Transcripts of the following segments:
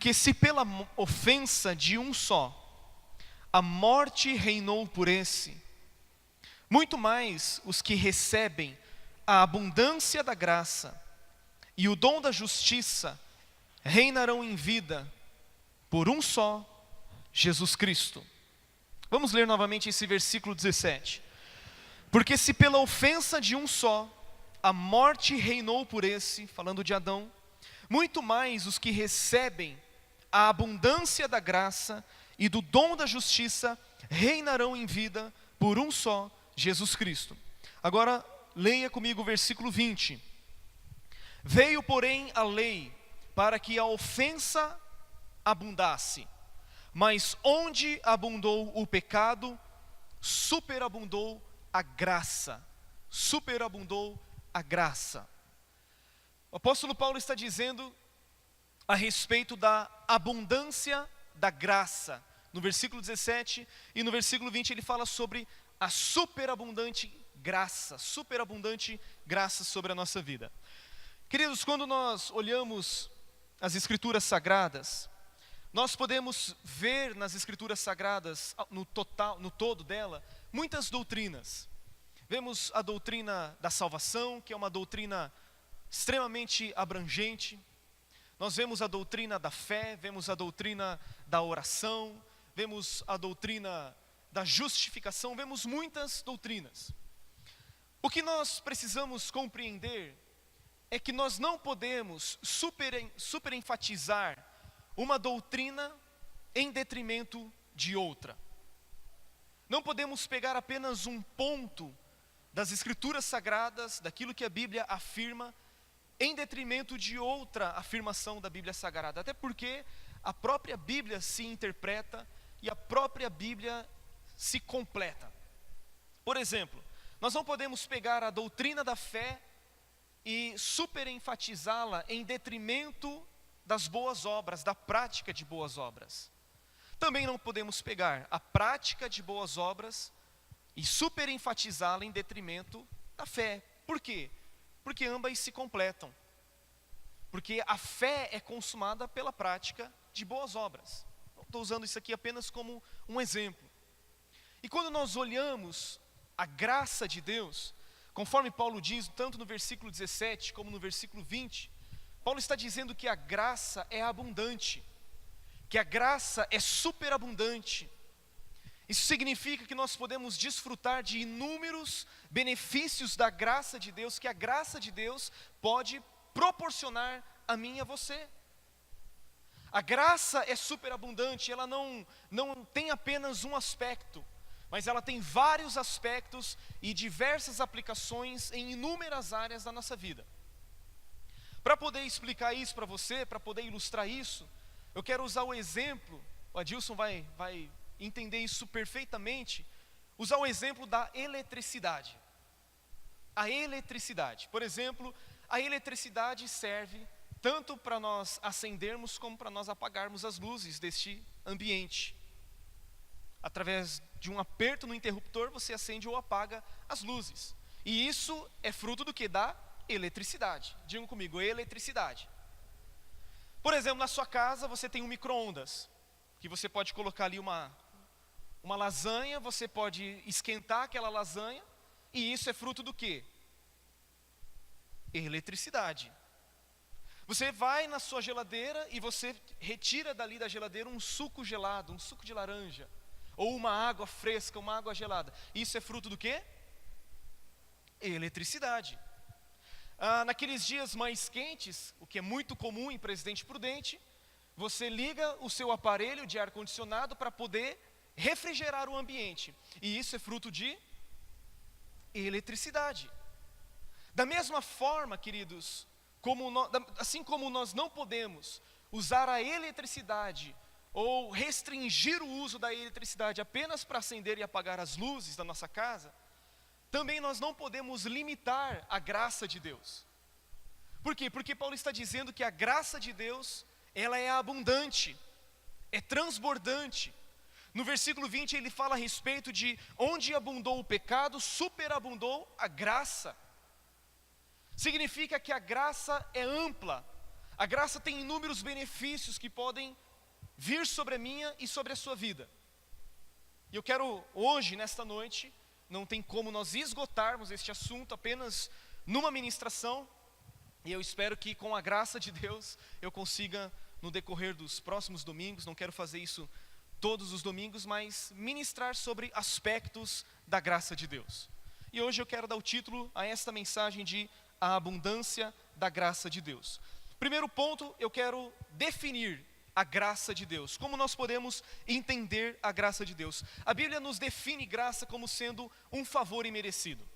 Porque se pela ofensa de um só, a morte reinou por esse, muito mais os que recebem a abundância da graça e o dom da justiça reinarão em vida por um só, Jesus Cristo. Vamos ler novamente esse versículo 17. Porque se pela ofensa de um só, a morte reinou por esse, falando de Adão, muito mais os que recebem a abundância da graça e do dom da justiça reinarão em vida por um só, Jesus Cristo. Agora, leia comigo o versículo 20. Veio, porém, a lei para que a ofensa abundasse, mas onde abundou o pecado, superabundou a graça. Superabundou a graça. O apóstolo Paulo está dizendo a respeito da abundância da graça. No versículo 17 e no versículo 20 ele fala sobre a superabundante graça sobre a nossa vida. Queridos, quando nós olhamos as Escrituras Sagradas, nós podemos ver nas Escrituras Sagradas, no todo dela, muitas doutrinas. Vemos a doutrina da salvação, que é uma doutrina extremamente abrangente. Nós vemos a doutrina da fé, vemos a doutrina da oração, vemos a doutrina da justificação, vemos muitas doutrinas. O que nós precisamos compreender é que nós não podemos superenfatizar uma doutrina em detrimento de outra. Não podemos pegar apenas um ponto das Escrituras Sagradas, daquilo que a Bíblia afirma, em detrimento de outra afirmação da Bíblia Sagrada. Até porque a própria Bíblia se interpreta e a própria Bíblia se completa. Por exemplo, nós não podemos pegar a doutrina da fé e superenfatizá-la em detrimento das boas obras, da prática de boas obras. Também não podemos pegar a prática de boas obras e superenfatizá-la em detrimento da fé. Por quê? Porque ambas se completam. Porque a fé é consumada pela prática de boas obras. Estou usando isso aqui apenas como um exemplo. E quando nós olhamos a graça de Deus, conforme Paulo diz, tanto no versículo 17 como no versículo 20, Paulo está dizendo que a graça é abundante, que a graça é superabundante. Isso significa que nós podemos desfrutar de inúmeros benefícios da graça de Deus, que a graça de Deus pode proporcionar a mim e a você. A graça é superabundante, ela não tem apenas um aspecto, mas ela tem vários aspectos e diversas aplicações em inúmeras áreas da nossa vida. Para poder explicar isso para você, para poder ilustrar isso, eu quero usar o exemplo, o Adilson vai entender isso perfeitamente, usar o exemplo da eletricidade. A eletricidade, por exemplo, a eletricidade serve tanto para nós acendermos como para nós apagarmos as luzes deste ambiente. Através de um aperto no interruptor, você acende ou apaga as luzes. E isso é fruto do que? Da eletricidade. Digam comigo, eletricidade. Por exemplo, na sua casa você tem um micro-ondas, que você pode colocar ali uma lasanha, você pode esquentar aquela lasanha, e isso é fruto do que? Eletricidade. Você vai na sua geladeira e você retira dali da geladeira um suco gelado, um suco de laranja, ou uma água fresca, uma água gelada. Isso é fruto do quê? Eletricidade. Naqueles dias mais quentes, o que é muito comum em Presidente Prudente, você liga o seu aparelho de ar-condicionado para poder refrigerar o ambiente. E isso é fruto de eletricidade. Da mesma forma, queridos, assim como nós não podemos usar a eletricidade ou restringir o uso da eletricidade apenas para acender e apagar as luzes da nossa casa, também nós não podemos limitar a graça de Deus. Por quê? Porque Paulo está dizendo que a graça de Deus, ela é abundante, é transbordante. No versículo 20 ele fala a respeito de onde abundou o pecado, superabundou a graça. Significa que a graça é ampla, A graça tem inúmeros benefícios que podem vir sobre a minha e sobre a sua vida. E eu quero hoje, nesta noite, não tem como nós esgotarmos este assunto apenas numa ministração, e eu espero que com a graça de Deus eu consiga, no decorrer dos próximos domingos, não quero fazer isso todos os domingos, mas ministrar sobre aspectos da graça de Deus. E hoje eu quero dar o título a esta mensagem de A Abundância da Graça de Deus. Primeiro ponto, eu quero definir a graça de Deus. Como nós podemos entender a graça de Deus? A Bíblia nos define graça como sendo um favor imerecido.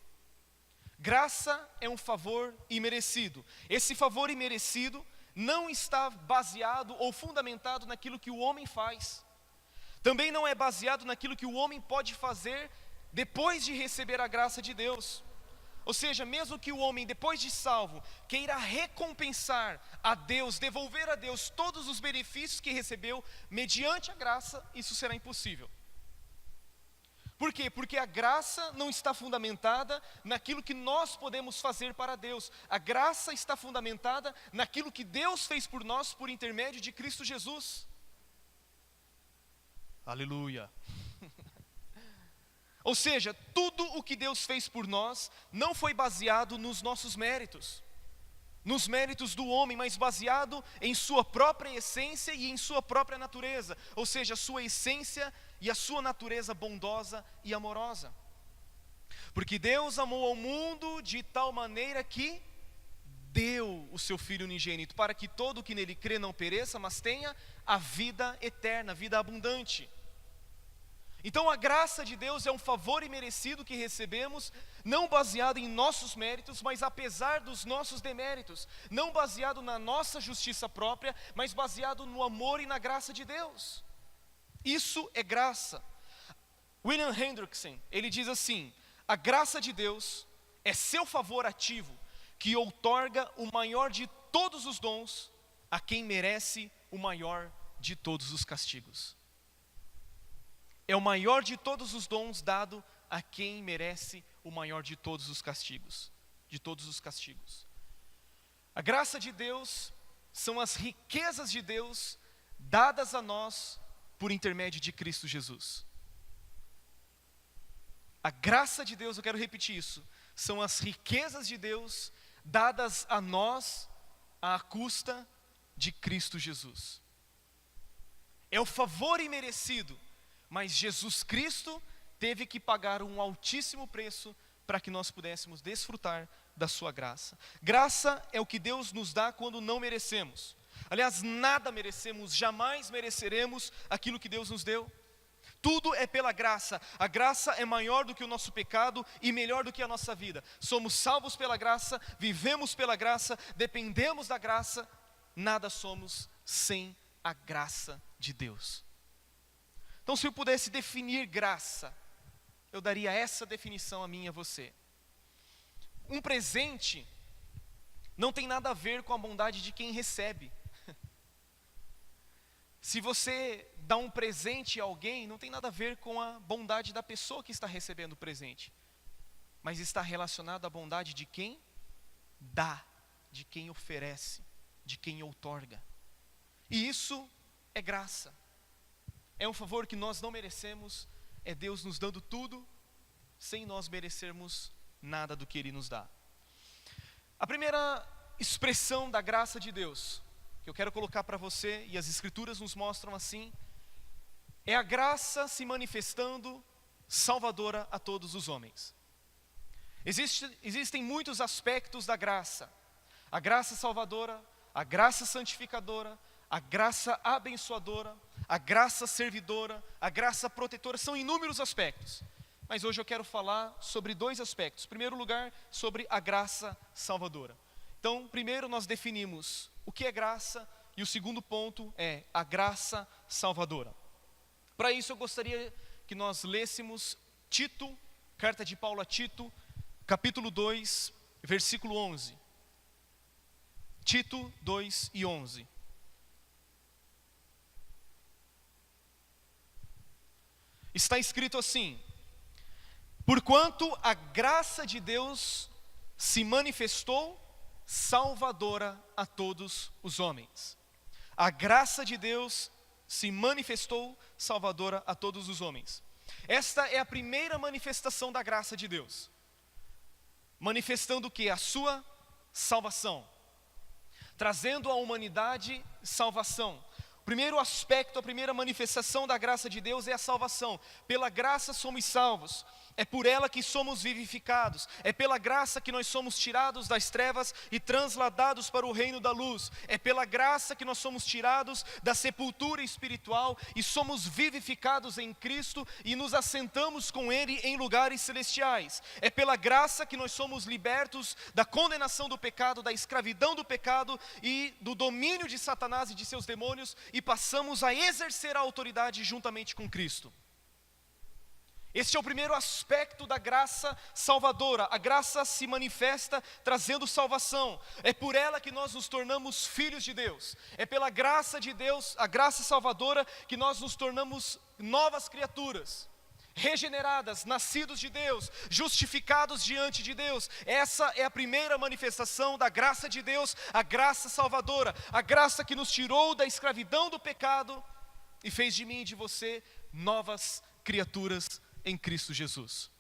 Graça é um favor imerecido. Esse favor imerecido não está baseado ou fundamentado naquilo que o homem faz. Também não é baseado naquilo que o homem pode fazer depois de receber a graça de Deus. Ou seja, mesmo que o homem, depois de salvo, queira recompensar a Deus, devolver a Deus todos os benefícios que recebeu mediante a graça, isso será impossível. Por quê? Porque a graça não está fundamentada naquilo que nós podemos fazer para Deus. A graça está fundamentada naquilo que Deus fez por nós por intermédio de Cristo Jesus. Aleluia! Ou seja, tudo o que Deus fez por nós não foi baseado nos nossos méritos, nos méritos do homem, mas baseado em sua própria essência e em sua própria natureza. Ou seja, a sua essência e a sua natureza bondosa e amorosa. Porque Deus amou ao mundo de tal maneira que deu o seu Filho unigênito, para que todo o que nele crê não pereça, mas tenha a vida eterna, a vida abundante. Então a graça de Deus é um favor imerecido que recebemos, não baseado em nossos méritos, mas apesar dos nossos deméritos, não baseado na nossa justiça própria, mas baseado no amor e na graça de Deus. Isso é graça. William Hendrickson, ele diz assim: a graça de Deus é seu favor ativo, que outorga o maior de todos os dons a quem merece o maior de todos os castigos. É o maior de todos os dons dado a quem merece o maior de todos os castigos. De todos os castigos. A graça de Deus são as riquezas de Deus dadas a nós por intermédio de Cristo Jesus. A graça de Deus, eu quero repetir isso, são as riquezas de Deus dadas a nós à custa de Cristo Jesus. É o favor imerecido, mas Jesus Cristo teve que pagar um altíssimo preço para que nós pudéssemos desfrutar da sua graça. Graça é o que Deus nos dá quando não merecemos. Aliás, nada merecemos, jamais mereceremos aquilo que Deus nos deu. Tudo é pela graça. A graça é maior do que o nosso pecado e melhor do que a nossa vida. Somos salvos pela graça, vivemos pela graça, dependemos da graça. Nada somos sem a graça de Deus. Então, se eu pudesse definir graça, eu daria essa definição a mim e a você. Um presente não tem nada a ver com a bondade de quem recebe. Se você dá um presente a alguém, não tem nada a ver com a bondade da pessoa que está recebendo o presente, mas está relacionado à bondade de quem dá, de quem oferece, de quem outorga. E isso é graça. É um favor que nós não merecemos, é Deus nos dando tudo, sem nós merecermos nada do que Ele nos dá. A primeira expressão da graça de Deus, que eu quero colocar para você, e as Escrituras nos mostram assim, é a graça se manifestando salvadora a todos os homens. Existem muitos aspectos da graça. A graça salvadora, a graça santificadora, a graça abençoadora, a graça servidora, a graça protetora, são inúmeros aspectos. Mas hoje eu quero falar sobre dois aspectos. Em primeiro lugar, sobre a graça salvadora. Então, primeiro nós definimos o que é graça, e o segundo ponto é a graça salvadora. Para isso eu gostaria que nós lêssemos Tito, carta de Paulo a Tito, capítulo 2, versículo 11. Tito 2 e 11. Está escrito assim: porquanto a graça de Deus se manifestou salvadora a todos os homens. A graça de Deus se manifestou salvadora a todos os homens. Esta é a primeira manifestação da graça de Deus. Manifestando o que? A sua salvação. Trazendo à humanidade salvação. O primeiro aspecto, a primeira manifestação da graça de Deus é a salvação. Pela graça somos salvos. É por ela que somos vivificados. É pela graça que nós somos tirados das trevas e transladados para o reino da luz. É pela graça que nós somos tirados da sepultura espiritual e somos vivificados em Cristo e nos assentamos com Ele em lugares celestiais. É pela graça que nós somos libertos da condenação do pecado, da escravidão do pecado e do domínio de Satanás e de seus demônios e passamos a exercer a autoridade juntamente com Cristo. Este é o primeiro aspecto da graça salvadora. A graça se manifesta trazendo salvação. É por ela que nós nos tornamos filhos de Deus. É pela graça de Deus, a graça salvadora, que nós nos tornamos novas criaturas, regeneradas, nascidos de Deus, justificados diante de Deus. Essa é a primeira manifestação da graça de Deus, a graça salvadora. A graça que nos tirou da escravidão do pecado e fez de mim e de você novas criaturas em Cristo Jesus.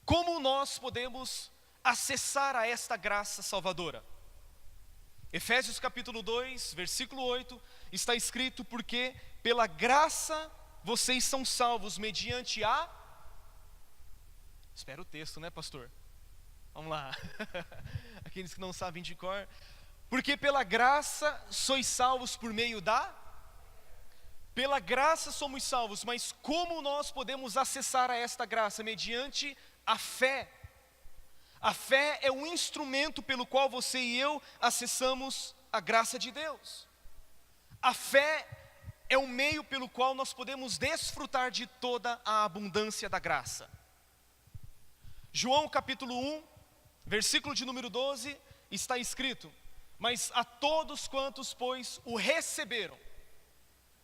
Como nós podemos acessar a esta graça salvadora? Efésios capítulo 2, versículo 8, está escrito: porque pela graça vocês são salvos mediante a... Espera o texto, né, pastor? Vamos lá. Aqueles que não sabem de cor. Porque pela graça sois salvos por meio da... Pela graça somos salvos, mas como nós podemos acessar a esta graça? Mediante a fé. A fé é um instrumento pelo qual você e eu acessamos a graça de Deus. A fé é o meio pelo qual nós podemos desfrutar de toda a abundância da graça. João capítulo 1, versículo de número 12, está escrito: mas a todos quantos, pois, o receberam,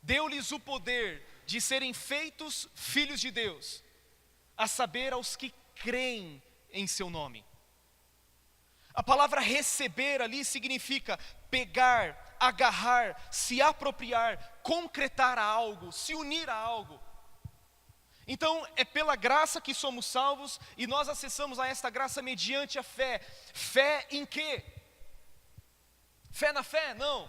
deu-lhes o poder de serem feitos filhos de Deus, a saber, aos que creem em seu nome. A palavra receber ali significa pegar, agarrar, se apropriar, concretar a algo, se unir a algo. Então é pela graça que somos salvos e nós acessamos a esta graça mediante a fé. Fé em quê? Fé na fé? Não.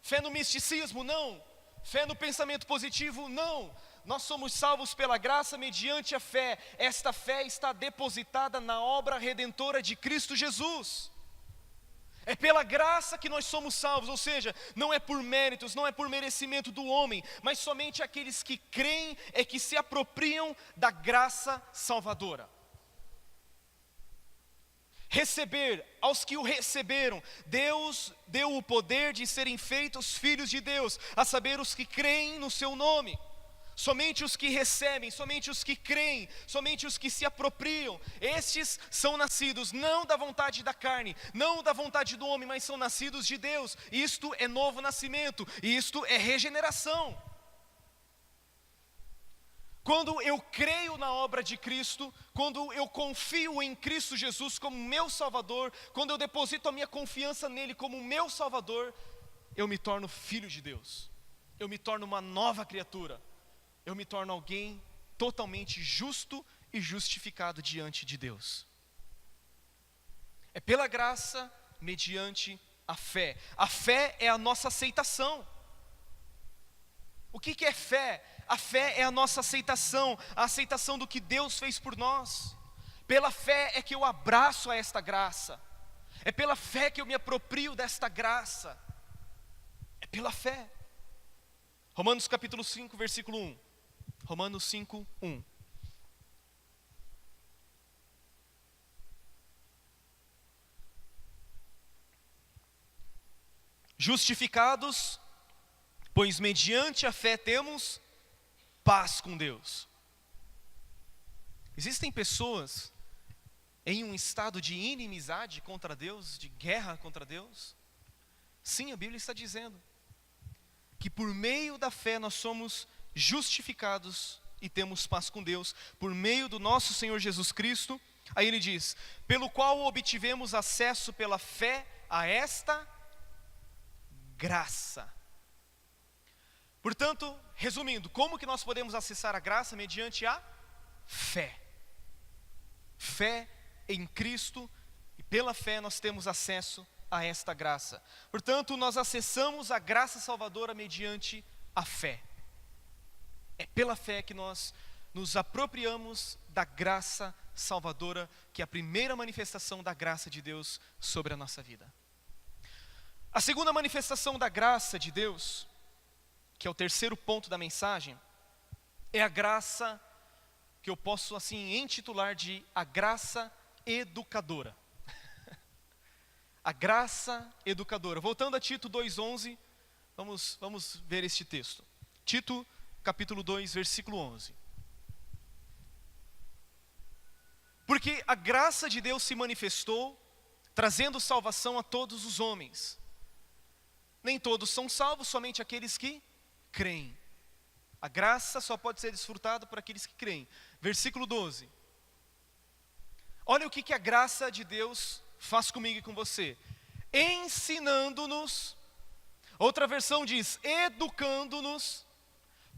Fé no misticismo? Não. Fé no pensamento positivo? Não. Nós somos salvos pela graça mediante a fé. Esta fé está depositada na obra redentora de Cristo Jesus. É pela graça que nós somos salvos, ou seja, não é por méritos, não é por merecimento do homem, mas somente aqueles que creem é que se apropriam da graça salvadora. Receber, aos que o receberam, Deus deu o poder de serem feitos filhos de Deus, a saber, os que creem no seu nome. Somente os que recebem, somente os que creem, somente os que se apropriam, estes são nascidos não da vontade da carne, não da vontade do homem, mas são nascidos de Deus. Isto é novo nascimento, isto é regeneração. Quando eu creio na obra de Cristo, quando eu confio em Cristo Jesus como meu Salvador, quando eu deposito a minha confiança nele como meu Salvador, eu me torno filho de Deus, eu me torno uma nova criatura, eu me torno alguém totalmente justo e justificado diante de Deus. É pela graça mediante a fé. A fé é a nossa aceitação. O que é fé? A fé é a nossa aceitação, a aceitação do que Deus fez por nós. Pela fé é que eu abraço a esta graça. É pela fé que eu me aproprio desta graça. É pela fé. Romanos capítulo 5, versículo 1. Romanos 5, 1. Justificados, pois mediante a fé temos paz com Deus. Existem pessoas em um estado de inimizade contra Deus, de guerra contra Deus? Sim, a Bíblia está dizendo que por meio da fé nós somos justificados e temos paz com Deus, por meio do nosso Senhor Jesus Cristo, Aí ele diz: pelo qual obtivemos acesso pela fé a esta graça. Portanto, resumindo, como que nós podemos acessar a graça? Mediante a fé. Fé em Cristo, e pela fé nós temos acesso a esta graça. Portanto, nós acessamos a graça salvadora mediante a fé. É pela fé que nós nos apropriamos da graça salvadora, que é a primeira manifestação da graça de Deus sobre a nossa vida. A segunda manifestação da graça de Deus, que é o terceiro ponto da mensagem, é a graça que eu posso assim intitular de a graça educadora. A graça educadora. Voltando a Tito 2:11, vamos ver este texto. Tito, capítulo 2, versículo 11. Porque a graça de Deus se manifestou, trazendo salvação a todos os homens. Nem todos são salvos, somente aqueles que creem. A graça só pode ser desfrutada por aqueles que creem. Versículo 12. Olha o que a graça de Deus faz comigo e com você. Ensinando-nos, outra versão diz, educando-nos,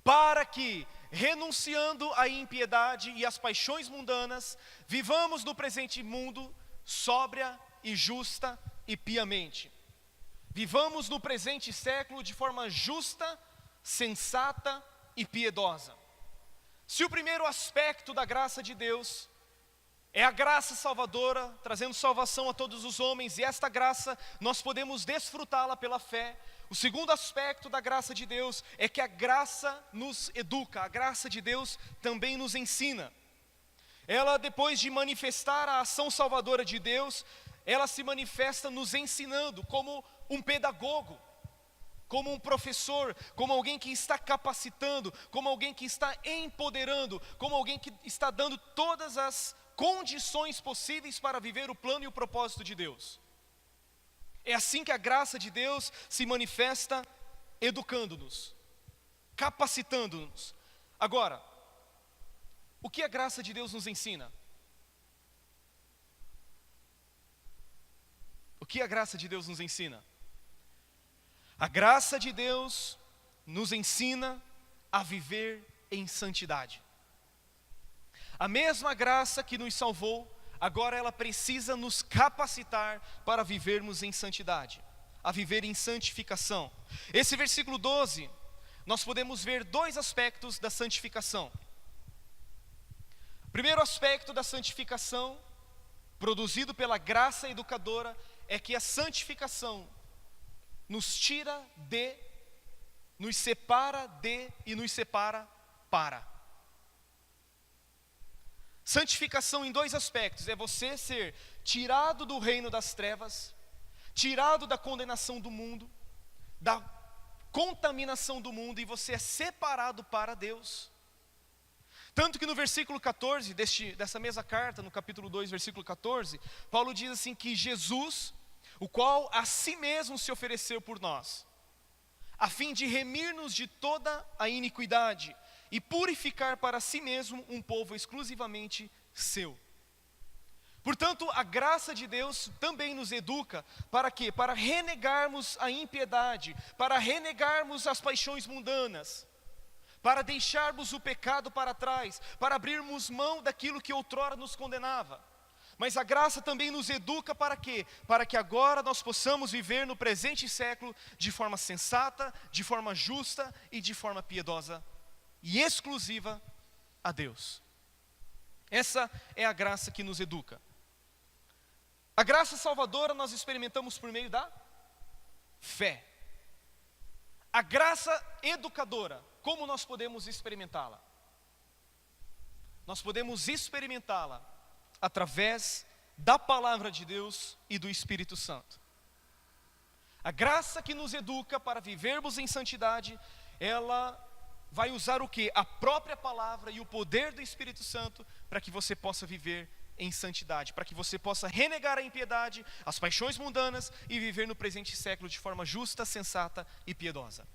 para que, renunciando à impiedade e às paixões mundanas, vivamos no presente mundo sóbria e justa e piamente. Vivamos no presente século de forma justa, sensata e piedosa. Se o primeiro aspecto da graça de Deus é a graça salvadora, trazendo salvação a todos os homens, e esta graça nós podemos desfrutá-la pela fé. O segundo aspecto da graça de Deus é que a graça nos educa, a graça de Deus também nos ensina. Ela, depois de manifestar a ação salvadora de Deus, ela se manifesta nos ensinando como um pedagogo, como um professor, como alguém que está capacitando, como alguém que está empoderando, como alguém que está dando todas as condições possíveis para viver o plano e o propósito de Deus. É assim que a graça de Deus se manifesta, educando-nos, capacitando-nos. Agora, o que a graça de Deus nos ensina? O que a graça de Deus nos ensina? A graça de Deus nos ensina a viver em santidade. A mesma graça que nos salvou, agora ela precisa nos capacitar para vivermos em santidade, a viver em santificação. Esse versículo 12, nós podemos ver dois aspectos da santificação. O primeiro aspecto da santificação, produzido pela graça educadora, é que a santificação nos tira de, nos separa de e nos separa para. Santificação em dois aspectos, é você ser tirado do reino das trevas, tirado da condenação do mundo, da contaminação do mundo, e você é separado para Deus. Tanto que no versículo 14, dessa mesma carta, no capítulo 2, versículo 14, Paulo diz assim que Jesus, o qual a si mesmo se ofereceu por nós, a fim de remir-nos de toda a iniquidade, e purificar para si mesmo um povo exclusivamente seu. Portanto, a graça de Deus também nos educa, para quê? Para renegarmos a impiedade, para renegarmos as paixões mundanas, para deixarmos o pecado para trás, para abrirmos mão daquilo que outrora nos condenava. Mas a graça também nos educa para quê? Para que agora nós possamos viver no presente século de forma sensata, de forma justa e de forma piedosa e exclusiva a Deus. Essa é a graça que nos educa. A graça salvadora nós experimentamos por meio da fé. A graça educadora, como nós podemos experimentá-la? Nós podemos experimentá-la através da palavra de Deus e do Espírito Santo. A graça que nos educa para vivermos em santidade, ela vai usar o quê? A própria palavra e o poder do Espírito Santo para que você possa viver em santidade, para que você possa renegar a impiedade, as paixões mundanas e viver no presente século de forma justa, sensata e piedosa.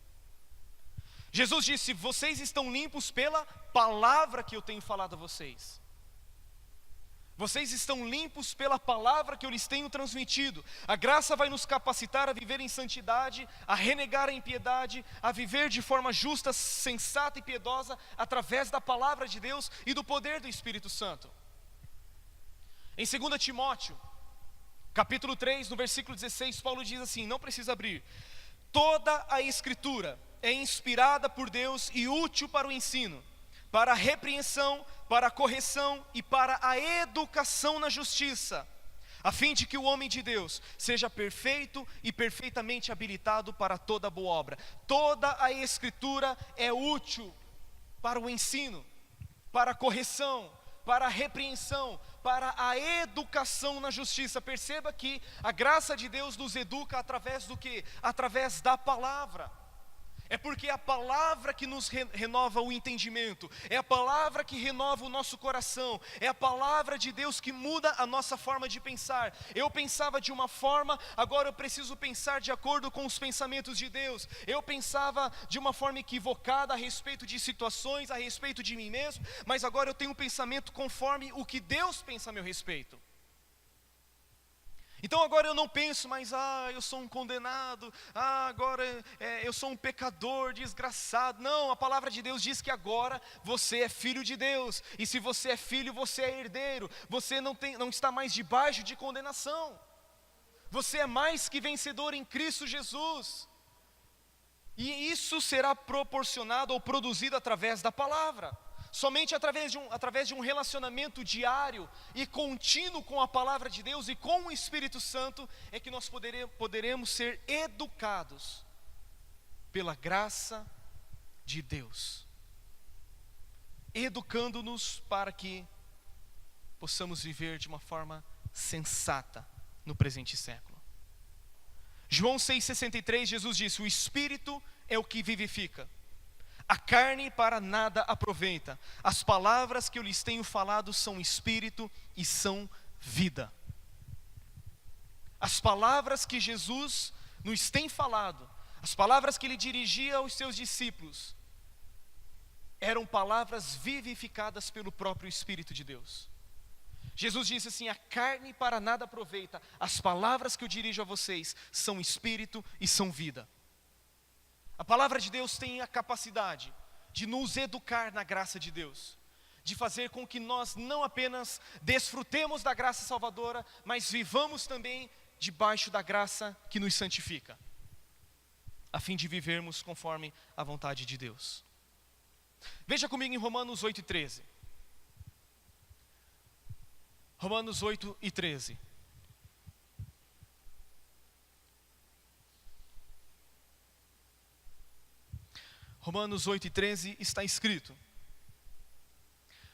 Jesus disse: vocês estão limpos pela palavra que eu tenho falado a vocês. Vocês estão limpos pela palavra que eu lhes tenho transmitido. A graça vai nos capacitar a viver em santidade, a renegar a impiedade, a viver de forma justa, sensata e piedosa, através da palavra de Deus e do poder do Espírito Santo. Em 2 Timóteo, capítulo 3, no versículo 16, Paulo diz assim, não precisa abrir: toda a Escritura é inspirada por Deus e útil para o ensino, para a repreensão, para a correção e para a educação na justiça, a fim de que o homem de Deus seja perfeito e perfeitamente habilitado para toda boa obra. Toda a Escritura é útil para o ensino, para a correção, para a repreensão, para a educação na justiça. Perceba que a graça de Deus nos educa através do quê? Através da palavra. É porque é a palavra que nos renova o entendimento, é a palavra que renova o nosso coração, é a palavra de Deus que muda a nossa forma de pensar. Eu pensava de uma forma, agora eu preciso pensar de acordo com os pensamentos de Deus. Eu pensava de uma forma equivocada a respeito de situações, a respeito de mim mesmo, mas agora eu tenho um pensamento conforme o que Deus pensa a meu respeito. Então agora eu não penso mais, eu sou um condenado, agora eu sou um pecador desgraçado. Não, a palavra de Deus diz que agora você é filho de Deus. E se você é filho, você é herdeiro. Você não está mais debaixo de condenação. Você é mais que vencedor em Cristo Jesus. E isso será proporcionado ou produzido através da palavra. Somente através de um relacionamento diário e contínuo com a palavra de Deus e com o Espírito Santo é que nós poderemos ser educados pela graça de Deus, educando-nos para que possamos viver de uma forma sensata no presente século. João 6,63, Jesus disse: o Espírito é o que vivifica, a carne para nada aproveita. As palavras que eu lhes tenho falado são espírito e são vida. As palavras que Jesus nos tem falado, as palavras que ele dirigia aos seus discípulos, eram palavras vivificadas pelo próprio Espírito de Deus. Jesus disse assim: a carne para nada aproveita. As palavras que eu dirijo a vocês são espírito e são vida. A palavra de Deus tem a capacidade de nos educar na graça de Deus, de fazer com que nós não apenas desfrutemos da graça salvadora, mas vivamos também debaixo da graça que nos santifica, a fim de vivermos conforme a vontade de Deus. Veja comigo em Romanos 8,13. Romanos 8,13. Romanos 8,13 está escrito: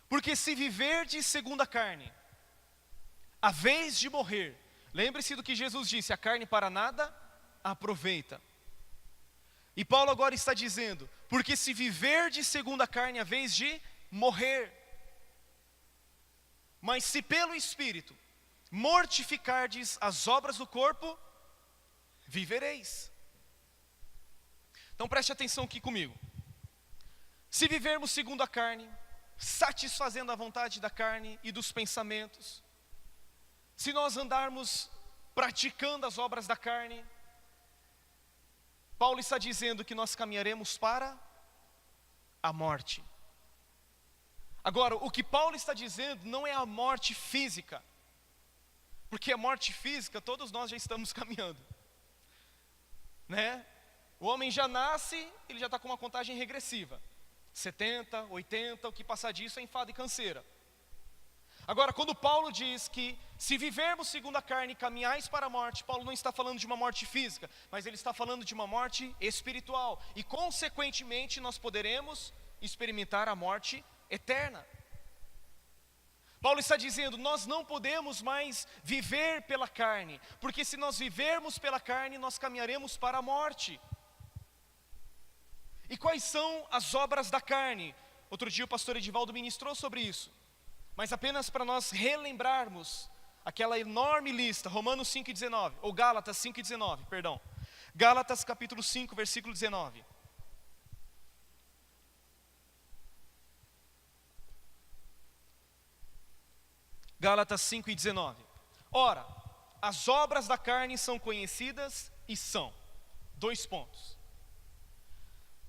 porque se viverdes segundo a carne, a vez de morrer, lembre-se do que Jesus disse: a carne para nada aproveita. E Paulo agora está dizendo: porque se viverdes segundo a carne, a vez de morrer, mas se pelo Espírito mortificardes as obras do corpo, vivereis. Então preste atenção aqui comigo. Se vivermos segundo a carne, satisfazendo a vontade da carne e dos pensamentos, se nós andarmos praticando as obras da carne, Paulo está dizendo que nós caminharemos para a morte. Agora, o que Paulo está dizendo não é a morte física, porque a morte física todos nós já estamos caminhando, né? O homem já nasce, ele já está com uma contagem regressiva, 70, 80, o que passar disso é enfado e canseira. Agora, quando Paulo diz que se vivermos segundo a carne, caminhais para a morte, Paulo não está falando de uma morte física, mas ele está falando de uma morte espiritual, e consequentemente nós poderemos experimentar a morte eterna. Paulo está dizendo: nós não podemos mais viver pela carne, porque se nós vivermos pela carne, nós caminharemos para a morte. E quais são as obras da carne? Outro dia o pastor Edivaldo ministrou sobre isso, mas apenas para nós relembrarmos aquela enorme lista, Romanos 5,19, ou Gálatas 5,19, perdão. Gálatas capítulo 5, versículo 19. Gálatas 5:19. Ora, as obras da carne são conhecidas e são. 2 pontos.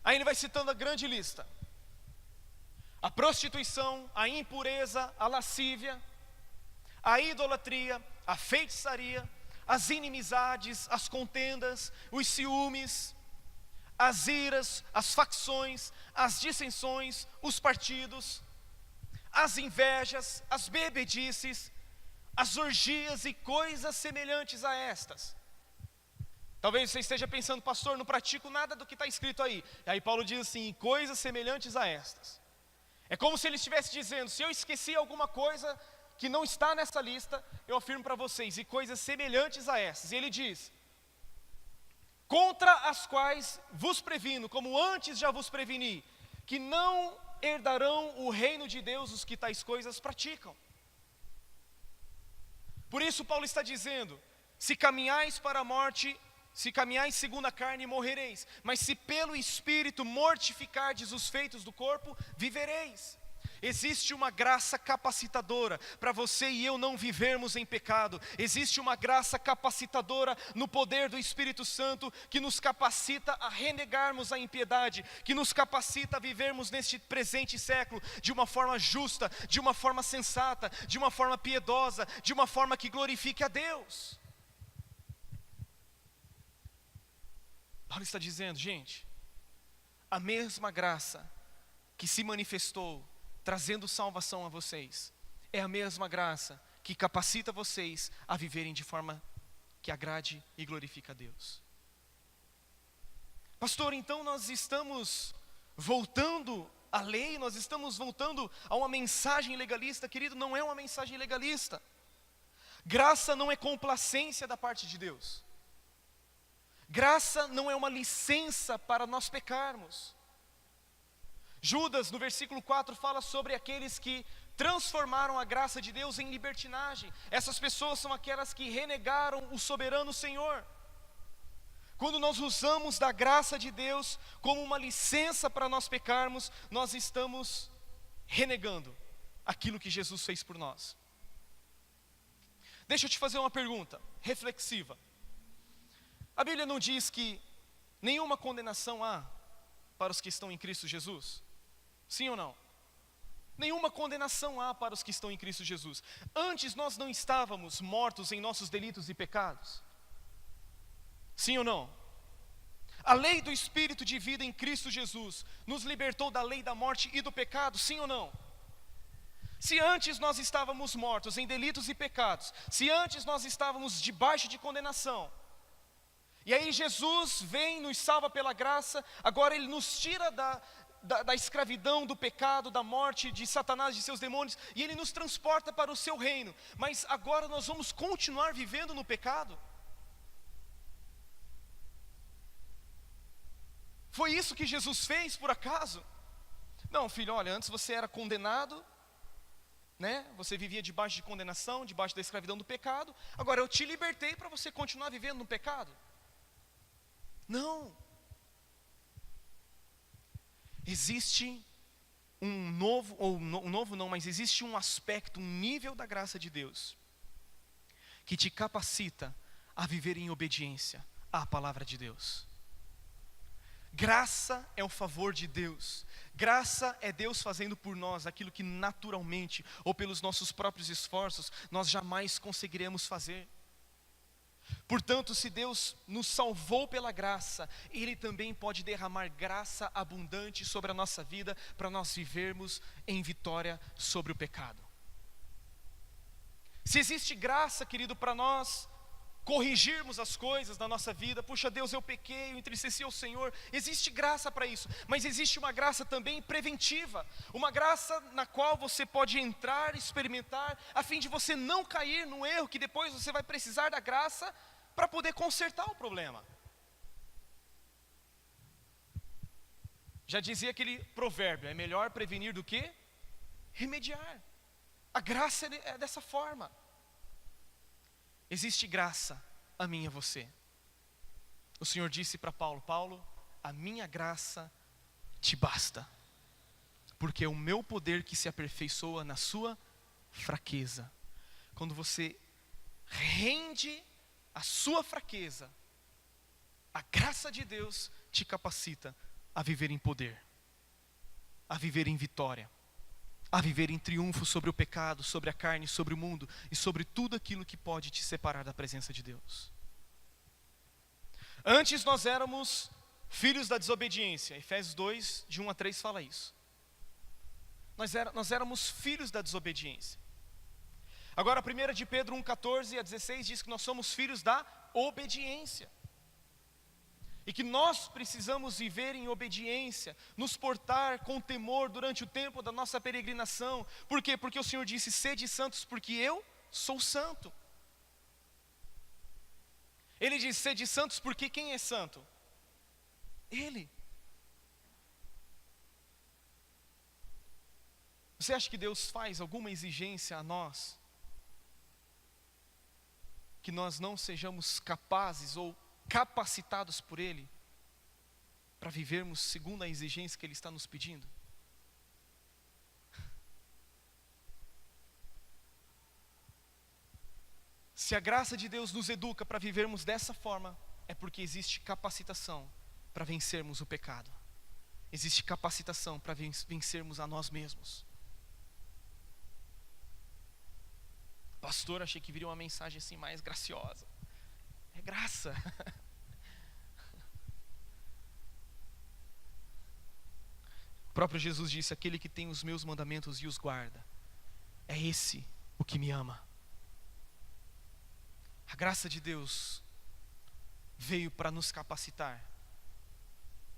Aí ele vai citando a grande lista: a prostituição, a impureza, a lascívia, a idolatria, a feitiçaria, as inimizades, as contendas, os ciúmes, as iras, as facções, as dissensões, os partidos, as invejas, as bebedices, as orgias e coisas semelhantes a estas. Talvez você esteja pensando: pastor, não pratico nada do que está escrito aí. E aí Paulo diz assim: coisas semelhantes a estas. É como se ele estivesse dizendo: se eu esqueci alguma coisa que não está nessa lista, eu afirmo para vocês, e coisas semelhantes a essas. E ele diz: contra as quais vos previno, como antes já vos preveni, que não herdarão o reino de Deus os que tais coisas praticam. Por isso Paulo está dizendo: se caminhais para a morte, se caminhais segundo a carne, morrereis, mas se pelo Espírito mortificardes os feitos do corpo, vivereis. Existe uma graça capacitadora para você e eu não vivermos em pecado. Existe uma graça capacitadora no poder do Espírito Santo, que nos capacita a renegarmos a impiedade, que nos capacita a vivermos neste presente século de uma forma justa, de uma forma sensata, de uma forma piedosa, de uma forma que glorifique a Deus. Paulo está dizendo: gente, a mesma graça que se manifestou trazendo salvação a vocês, é a mesma graça que capacita vocês a viverem de forma que agrade e glorifique a Deus. Pastor, então nós estamos voltando à lei, nós estamos voltando a uma mensagem legalista? Querido, não é uma mensagem legalista. Graça não é complacência da parte de Deus. Graça não é uma licença para nós pecarmos. Judas, no versículo 4, fala sobre aqueles que transformaram a graça de Deus em libertinagem. Essas pessoas são aquelas que renegaram o soberano Senhor. Quando nós usamos da graça de Deus como uma licença para nós pecarmos, nós estamos renegando aquilo que Jesus fez por nós. Deixa eu te fazer uma pergunta reflexiva. A Bíblia não diz que nenhuma condenação há para os que estão em Cristo Jesus? Sim ou não? Nenhuma condenação há para os que estão em Cristo Jesus. Antes nós não estávamos mortos em nossos delitos e pecados? Sim ou não? A lei do Espírito de vida em Cristo Jesus nos libertou da lei da morte e do pecado? Sim ou não? Se antes nós estávamos mortos em delitos e pecados, se antes nós estávamos debaixo de condenação, e aí Jesus vem, nos salva pela graça, agora Ele nos tira da escravidão, do pecado, da morte, de Satanás, de seus demônios, e Ele nos transporta para o seu reino. Mas agora nós vamos continuar vivendo no pecado? Foi isso que Jesus fez, por acaso? Não, filho, olha, antes você era condenado, né? Você vivia debaixo de condenação, debaixo da escravidão do pecado, agora eu te libertei para você continuar vivendo no pecado? Não. Existe mas existe um aspecto, um nível da graça de Deus que te capacita a viver em obediência à palavra de Deus. Graça é o favor de Deus. Graça é Deus fazendo por nós aquilo que naturalmente ou pelos nossos próprios esforços nós jamais conseguiremos fazer. Portanto, se Deus nos salvou pela graça, Ele também pode derramar graça abundante sobre a nossa vida, para nós vivermos em vitória sobre o pecado. Se existe graça, querido, para nós corrigirmos as coisas da nossa vida, puxa Deus, eu pequei, eu entristeci ao Senhor, existe graça para isso, mas existe uma graça também preventiva, uma graça na qual você pode entrar, experimentar, a fim de você não cair no erro, que depois você vai precisar da graça para poder consertar o problema. Já dizia aquele provérbio, é melhor prevenir do que remediar. A graça é dessa forma. Existe graça a mim e a você. O Senhor disse para Paulo: Paulo, a minha graça te basta, porque é o meu poder que se aperfeiçoa na sua fraqueza. quando você rende a sua fraqueza, a graça de Deus te capacita a viver em poder, a viver em vitória, a viver em triunfo sobre o pecado, sobre a carne, sobre o mundo e sobre tudo aquilo que pode te separar da presença de Deus. Antes nós éramos filhos da desobediência. Efésios 2, de 1 a 3 fala isso. Nós éramos filhos da desobediência. Agora 1 de Pedro 1, 14 a 16 diz que nós somos filhos da obediência. E que nós precisamos viver em obediência, nos portar com temor durante o tempo da nossa peregrinação. Por quê? Porque o Senhor disse: sede santos, porque eu sou santo. Ele diz: sede santos, porque quem é santo? Ele. Você acha que Deus faz alguma exigência a nós, que nós não sejamos capazes ou capacitados por Ele para vivermos segundo a exigência que Ele está nos pedindo? Se a graça de Deus nos educa para vivermos dessa forma, é porque existe capacitação para vencermos o pecado. Existe capacitação para vencermos a nós mesmos. Pastor, achei que viria uma mensagem assim mais graciosa. É graça. O próprio Jesus disse: aquele que tem os meus mandamentos e os guarda, é esse o que me ama. A graça de Deus veio para nos capacitar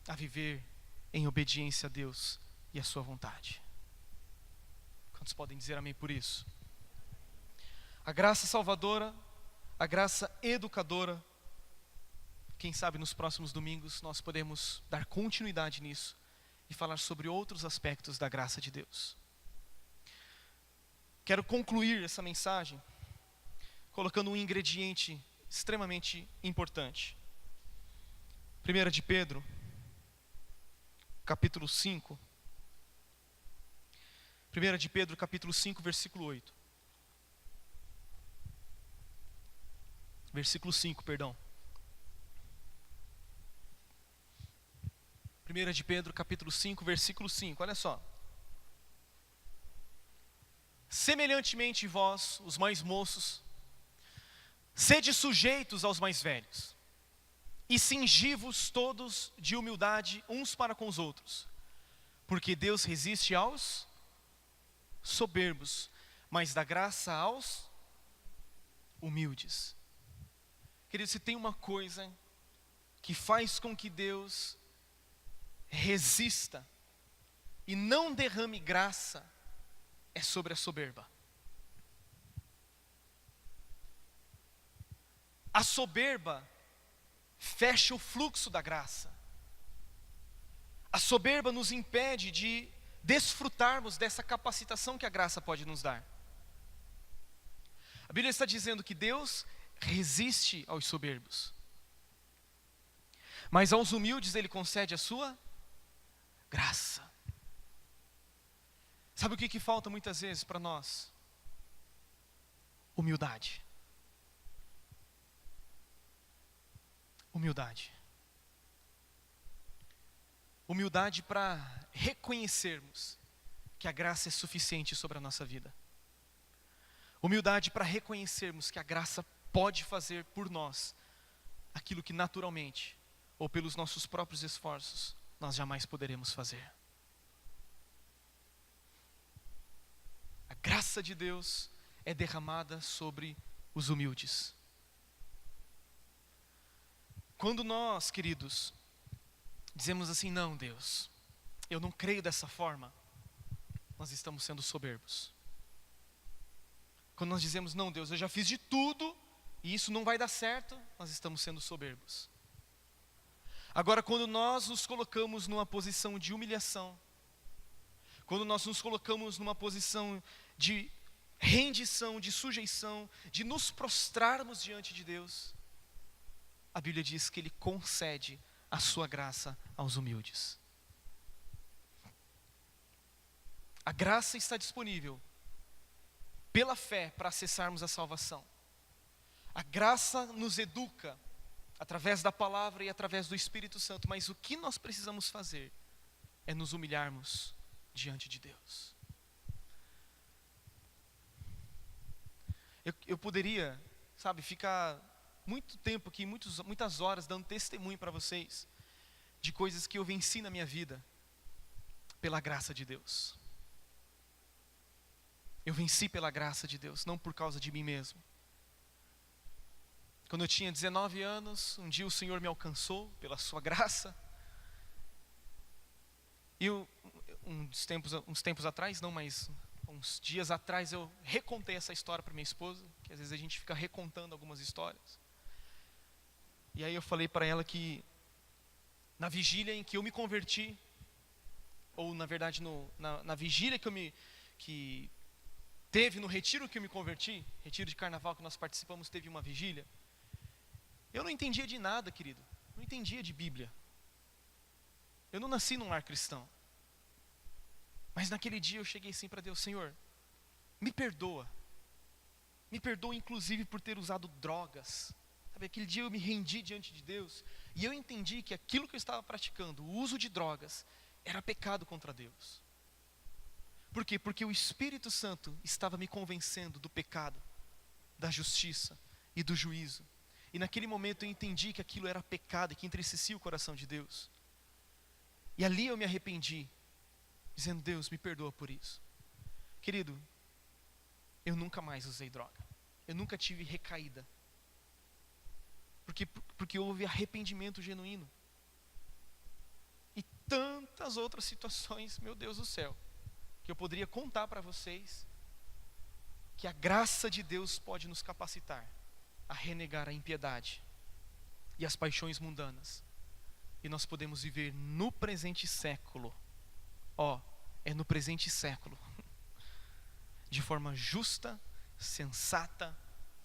a viver em obediência a Deus e a sua vontade. Quantos podem dizer amém por isso? A graça salvadora, a graça educadora, quem sabe nos próximos domingos nós podemos dar continuidade nisso e falar sobre outros aspectos da graça de Deus. Quero concluir essa mensagem colocando um ingrediente extremamente importante. 1 de Pedro, capítulo 5. 1 de Pedro, capítulo 5, versículo 8. Versículo 5, perdão. 1 de Pedro, capítulo 5, versículo 5, olha só. Semelhantemente vós, os mais moços, sede sujeitos aos mais velhos, e cingi-vos todos de humildade uns para com os outros, porque Deus resiste aos soberbos, mas dá graça aos humildes. Querido, se tem uma coisa que faz com que Deus resista e não derrame graça, é sobre a soberba. A soberba fecha o fluxo da graça. A soberba nos impede de desfrutarmos dessa capacitação que a graça pode nos dar. A Bíblia está dizendo que Deus resiste aos soberbos, mas aos humildes Ele concede a sua graça. Sabe o que falta muitas vezes para nós? Humildade. Humildade. Humildade para reconhecermos que a graça é suficiente sobre a nossa vida. Humildade para reconhecermos que a graça pode fazer por nós aquilo que naturalmente, ou pelos nossos próprios esforços, nós jamais poderemos fazer. A graça de Deus é derramada sobre os humildes. Quando nós, queridos, dizemos assim: não, Deus, eu não creio dessa forma, nós estamos sendo soberbos. Quando nós dizemos: não, Deus, eu já fiz de tudo e isso não vai dar certo, nós estamos sendo soberbos. Agora, quando nós nos colocamos numa posição de humilhação, quando nós nos colocamos numa posição de rendição, de sujeição, de nos prostrarmos diante de Deus, a Bíblia diz que Ele concede a sua graça aos humildes. A graça está disponível pela fé para acessarmos a salvação. A graça nos educa através da palavra e através do Espírito Santo, mas o que nós precisamos fazer é nos humilharmos diante de Deus. Eu poderia, ficar muito tempo aqui, muitas horas dando testemunho para vocês de coisas que eu venci na minha vida pela graça de Deus. Eu venci pela graça de Deus, não por causa de mim mesmo. Quando eu tinha 19 anos, um dia o Senhor me alcançou pela sua graça. E uns tempos atrás, não, mas uns dias atrás eu recontei essa história para minha esposa, que às vezes a gente fica recontando algumas histórias. E aí eu falei para ela que na vigília em que eu me converti, ou na verdade na vigília que teve no retiro que eu me converti, retiro de carnaval que nós participamos, teve uma vigília. Eu não entendia de nada, querido. Não entendia de Bíblia. Eu não nasci num lar cristão. Mas naquele dia eu cheguei assim para Deus: Senhor, me perdoa. Me perdoa inclusive por ter usado drogas. Aquele dia eu me rendi diante de Deus. E eu entendi que aquilo que eu estava praticando, o uso de drogas, era pecado contra Deus. Por quê? Porque o Espírito Santo estava me convencendo do pecado, da justiça e do juízo. E naquele momento eu entendi que aquilo era pecado e que entristecia o coração de Deus. E ali eu me arrependi, dizendo: Deus, me perdoa por isso. Querido, eu nunca mais usei droga. Eu nunca tive recaída. Porque houve arrependimento genuíno. E tantas outras situações, meu Deus do céu, que eu poderia contar para vocês, que a graça de Deus pode nos capacitar a renegar a impiedade e as paixões mundanas, e nós podemos viver no presente século, é no presente século, de forma justa, sensata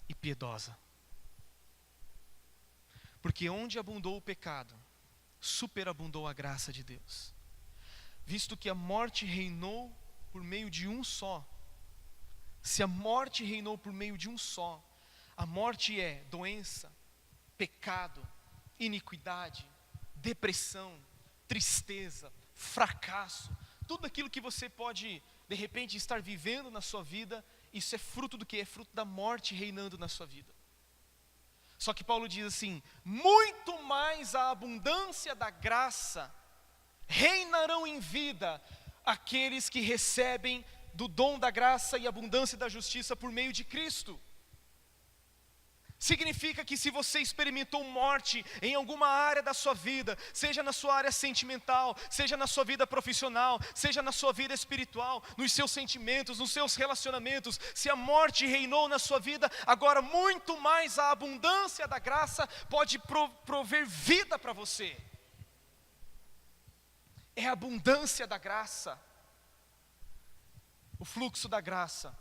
e piedosa. Porque onde abundou o pecado, superabundou a graça de Deus. Visto que a morte reinou por meio de um só, se a morte reinou por meio de um só, a morte é doença, pecado, iniquidade, depressão, tristeza, fracasso, tudo aquilo que você pode de repente estar vivendo na sua vida, isso é fruto do que? É fruto da morte reinando na sua vida. Só que Paulo diz assim: muito mais a abundância da graça reinarão em vida aqueles que recebem do dom da graça e abundância da justiça por meio de Cristo. Significa que se você experimentou morte em alguma área da sua vida, seja na sua área sentimental, seja na sua vida profissional, seja na sua vida espiritual, nos seus sentimentos, nos seus relacionamentos, se a morte reinou na sua vida, agora muito mais a abundância da graça pode prover vida para você. É a abundância da graça. O fluxo da graça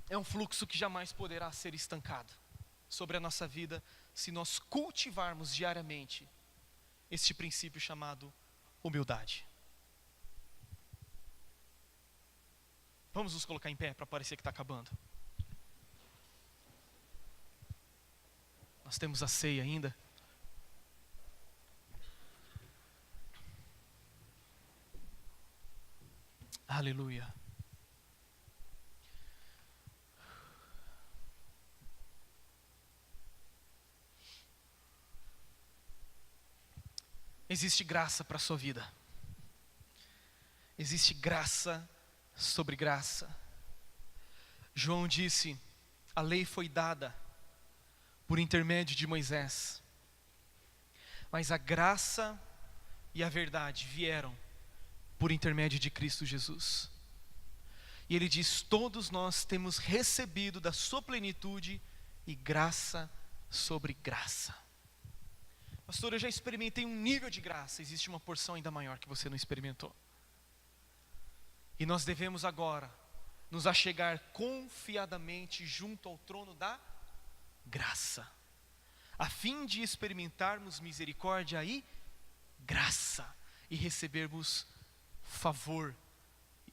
é um fluxo que jamais poderá ser estancado sobre a nossa vida, se nós cultivarmos diariamente este princípio chamado humildade. Vamos nos colocar em pé para parecer que está acabando. Nós temos a ceia ainda. Aleluia. Existe graça para a sua vida. Existe graça sobre graça. João disse: a lei foi dada por intermédio de Moisés, mas a graça e a verdade vieram por intermédio de Cristo Jesus. E ele diz: todos nós temos recebido da sua plenitude e graça sobre graça. Pastor, eu já experimentei um nível de graça, existe uma porção ainda maior que você não experimentou. E nós devemos agora nos achegar confiadamente junto ao trono da graça, a fim de experimentarmos misericórdia e graça, e recebermos favor,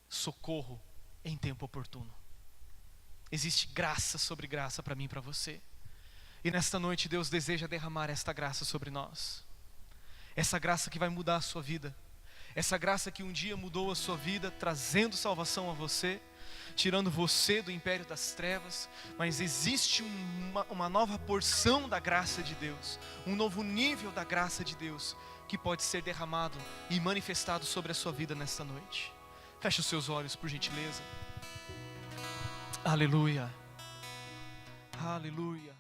socorro em tempo oportuno. Existe graça sobre graça para mim e para você. E nesta noite Deus deseja derramar esta graça sobre nós. Essa graça que vai mudar a sua vida. Essa graça que um dia mudou a sua vida, trazendo salvação a você, tirando você do império das trevas. Mas existe uma nova porção da graça de Deus, um novo nível da graça de Deus, que pode ser derramado e manifestado sobre a sua vida nesta noite. Feche os seus olhos, por gentileza. Aleluia. Aleluia.